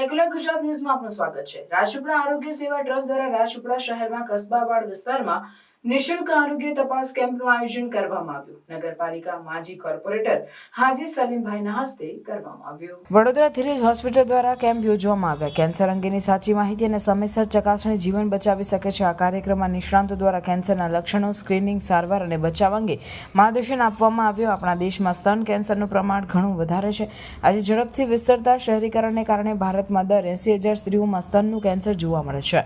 Secular Gujarat ન્યૂઝમાં આપનું સ્વાગત છે। રાજપીપળા આરોગ્ય સેવા ટ્રસ્ટ દ્વારા રાજપીપળા શહેરમાં કસ્બાવાડ વિસ્તારમાં નિઃશુલ્ક આરોગ્ય તપાસ કેમ્પનું આયોજન કરવામાં આવ્યું। નગરપાલિકા માજી કોર્પોરેટર હાજી સલીમભાઈના હસ્તે કરવામાં આવ્યું। વડોદરા ધીરજ હોસ્પિટલ દ્વારા કેમ્પ યોજવામાં આવ્યા। કેન્સર અંગેની સાચી માહિતી અને સમયસર ચકાસણી જીવન બચાવી શકે છે। આ કાર્યક્રમમાં નિષ્ણાતો દ્વારા કેન્સરના લક્ષણો, સ્ક્રીનિંગ, સારવાર અને બચાવ અંગે માર્ગદર્શન આપવામાં આવ્યું। આપણા દેશમાં સ્તન કેન્સરનું પ્રમાણ ઘણું વધારે છે। આજે ઝડપથી વિસ્તરતા શહેરીકરણને કારણે ભારતમાં દર 80,000 સ્ત્રીઓમાં સ્તનનું કેન્સર જોવા મળે છે।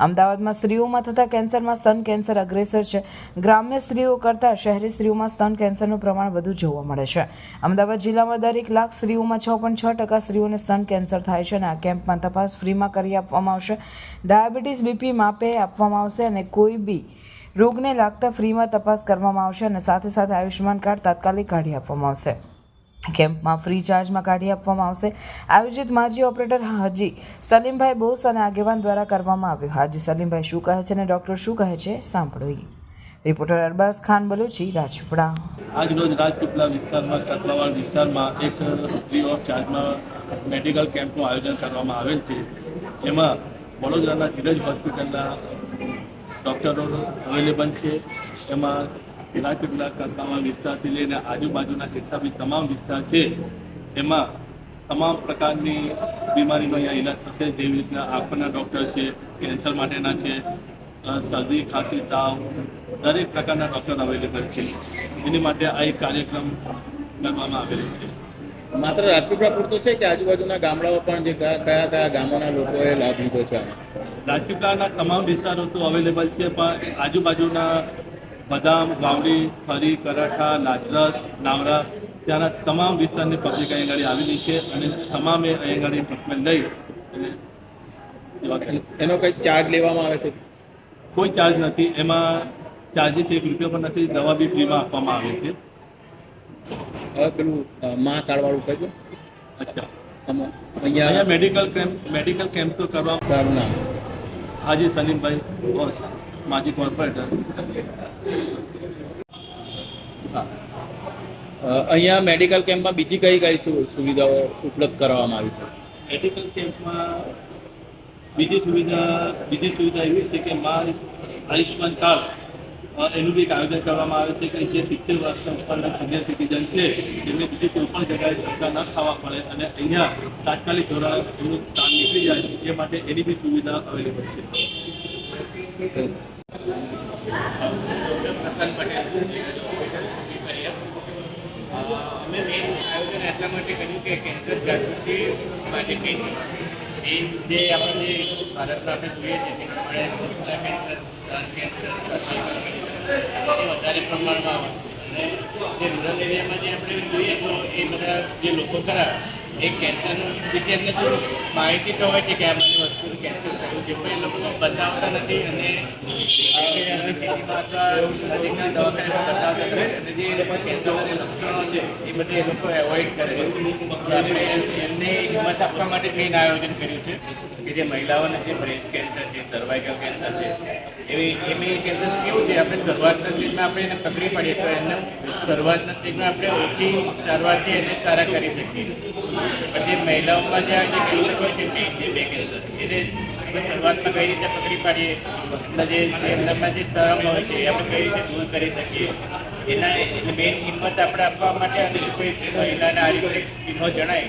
અમદાવાદમાં સ્ત્રીઓમાં થતા કેન્સરમાં સ્તન કેન્સર અગ્રેસર છે। ગ્રામ્ય સ્ત્રીઓ કરતાં શહેરી સ્ત્રીઓમાં સ્તન કેન્સરનું પ્રમાણ વધુ જોવા મળે છે। અમદાવાદ જિલ્લામાં દર 1 લાખ સ્ત્રીઓમાં 6.6% સ્ત્રીઓને સ્તન કેન્સર થાય છે અને આ કેમ્પમાં તપાસ ફ્રીમાં કરી આપવામાં આવશે। ડાયાબિટીસ, બીપી માપે આપવામાં આવશે અને કોઈ બી રોગને લાગતા ફ્રીમાં તપાસ કરવામાં આવશે અને સાથે સાથે આયુષ્યમાન કાર્ડ તાત્કાલિક કાઢી આપવામાં આવશે। કેમ્પમાં ફ્રી ચાર્જમાં કાઢી આપવામાં આવશે। આયોજિત માજી ઓપરેટર હાજી સલીમભાઈ બોસ અને આગેવાન દ્વારા કરવામાં આવ્યું। હાજી સલીમભાઈ શું કહે છે અને ડૉક્ટર શું કહે છે, સાંભળો। રિપોર્ટર અરબાઝ ખાન બલુચી, રાજપીપળા। આજ રોજ રાજપીપળા વિસ્તારમાં કસબાવાડ વિસ્તારમાં એક ફ્રી ઓફ ચાર્જમાં મેડિકલ કેમ્પનું આયોજન કરવામાં આવેલ છે। એમાં વડોદરાના ધીરજ હોસ્પિટલના ડૉક્ટરો અવેલેબલ છે। એમાં રાજપીપળા કસબાવાડ વિસ્તારથી લઈને આજુબાજુના જેટલા બી તમામ વિસ્તાર છે એમાં તમામ પ્રકારની બીમારીનો અહીંયા ઈલાજ થશે। જેવી રીતના આંખોના ડૉક્ટર છે, કેન્સર માટેના છે, શરદી, ખાંસી, તાવ, દરેક પ્રકારના ડૉક્ટર અવેલેબલ છે। એની માટે આ એક કાર્યક્રમ કરવામાં આવેલો છે। માત્ર રાજપીપળા પૂરતો છે કે આજુબાજુના ગામડાઓ પણ જે કયા ગામોના લોકોએ લાભ લીધો છે? રાજપીપળાના તમામ વિસ્તારો તો અવેલેબલ છે, પણ આજુબાજુના બદામ, વાવડી, ફરી, કરાઠા, લાજરસ, નાવરા ત્યાંના તમામ વિસ્તારની પબ્લિક અહીં આગળ આવેલી છે અને તમામે અહીં આગળ ટ્રીટમેન્ટ લઈ અને સેવા કરી। એનો કંઈક ચાર્જ લેવામાં આવે છે? કોઈ ચાર્જ નથી, એમાં ચાર્જીસ 1 રૂપિયા પણ નથી। દવા બી ફ્રીમાં આપવામાં આવે છે। હવે પેલું માં કાર્ડવાળું કહેજો। અચ્છા, અહીંયા અહીંયા મેડિકલ કેમ્પ તો કરવા તારું નામ? હાજી સલીમભાઈ બોસ, માજી કોર્પોરેટર। અહીંયા મેડિકલ કેમ્પમાં બીજી કઈ કઈ સુવિધાઓ ઉપલબ્ધ કરવામાં આવી છે? મેડિકલ કેમ્પમાં બીજી સુવિધા એવી છે કે આયુષ્યમાન કાર્ડ એનું બી એક આયોજન કરવામાં આવે છે કે જે 70 વર્ષના ઉપરના સિનિયર સિટીઝન છે એમને બીજી કોઈ પણ જગ્યાએ ધક્કા ન ખાવા પડે અને અહીંયા તાત્કાલિક ધોરણે એનું કામ નીકળી જાય એ માટે એની બી સુવિધા અવેલેબલ છે। પ્રસન્ન પટેલ અમે મેઇન આયોજન એટલા માટે કર્યું કે કેન્સર જાગૃતિ માટે મેઇન જે આપણે ભારતમાં આપણે જોઈએ છીએ તે પ્રમાણે કેન્સર વધારે પ્રમાણમાં અને જે રૂરલ એરિયામાં જે આપણે જોઈએ તો એ બધા જે લોકો ખરા એ કેન્સરનું વિશે એમને થોડું માહિતી તો હોય છે કે આ બધી વસ્તુ કેન્સર થયું છે, પણ એ લોકો બતાવતા નથી અને સિટીમાં અથવા નજીકના દવાખાનામાં બતાવતા નથી અને જે કેન્સરના જે લક્ષણો છે એ બધે એ લોકો એવોઇડ કરે છે। આપણે એમને હિંમત આપવા માટે મેઇન આયોજન કર્યું છે કે જે મહિલાઓને જે બ્રેસ્ટ કેન્સર છે, સર્વાઇકલ કેન્સર છે, એવી કેન્સર કેવું છે આપણે શરૂઆતના સ્ટેજમાં આપણે એને પકડી પાડીએ તો એને શરૂઆતના સ્ટેજમાં આપણે ઓછી સારવારથી એને સારા કરી શકીએ। પણ જે મહિલાઓમાં જે કેન્સર હોય છે જે બે કેન્સર એને આપણે શરૂઆતમાં કઈ રીતે પકડી પાડીએ, એમનામાં જે શરમ હોય છે એ આપણે કઈ રીતે દૂર કરી શકીએ એના એટલે મેઇન હિંમત આપણે આપવા માટે અને કોઈ મહિલાને આ રીતે ચિહ્નો જણાય।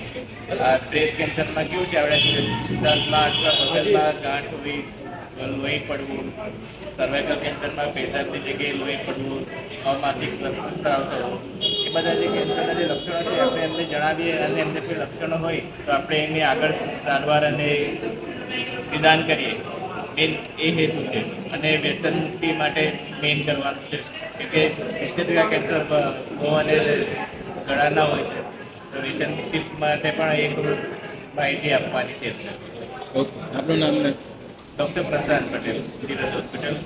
આ બ્રેસ્ટ કેન્સરમાં કેવું છે આપણે સ્તનમાં અથવા બગલમાં ગાંઠ હોવી, લોહી પડવું, સર્વાઇકલ કેન્સરમાં પેશાબની જગ્યાએ લોહી પડવું, અમાસિક રક્તસ્રાવ થવો, એ બધા જે કેન્સરના જે લક્ષણો છે આપણે એમને જણાવીએ અને એમને કોઈ લક્ષણો હોય તો આપણે એની આગળ સારવાર અને નિદાન કરીએ। મેઇન એ હેતુ છે અને વ્યસન મુક્તિ માટે મેઇન કરવાનું છે કે કેન્સર બહુ અને ઘણા હોય છે તો વ્યસન મુક્તિ માટે પણ એક માહિતી આપવાની છે। ઓકે, આપનું નામ? ડૉક્ટર પ્રશાંત પટેલ, ધીરજ હોસ્પિટલ।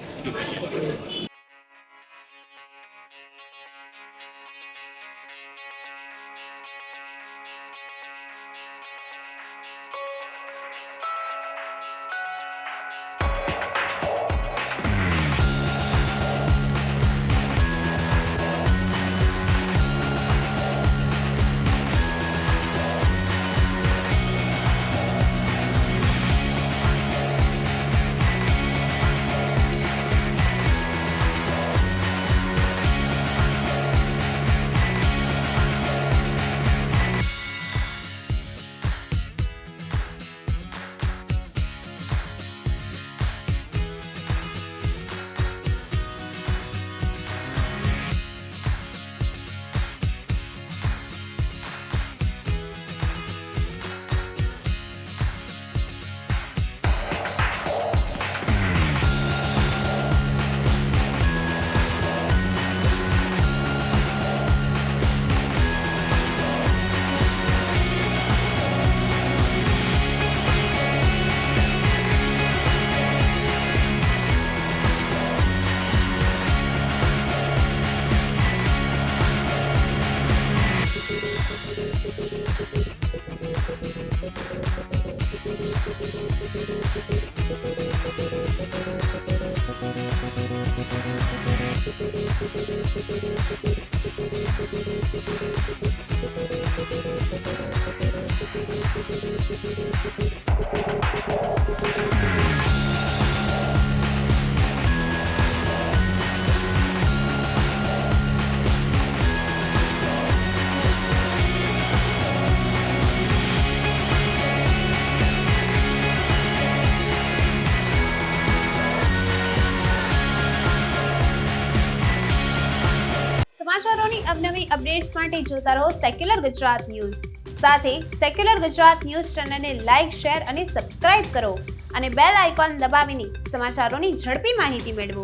સમાચારોની અવનવી અપડેટ્સ માટે જોતા રહો સેક્યુલર ગુજરાત ન્યૂઝ. સાથે સેક્યુલર ગુજરાત ન્યૂઝ ચેનલને લાઇક, શેર અને સબસ્ક્રાઇબ કરો અને બેલ આઇકોન દબાવીને સમાચારોની ઝડપી માહિતી મેળવો.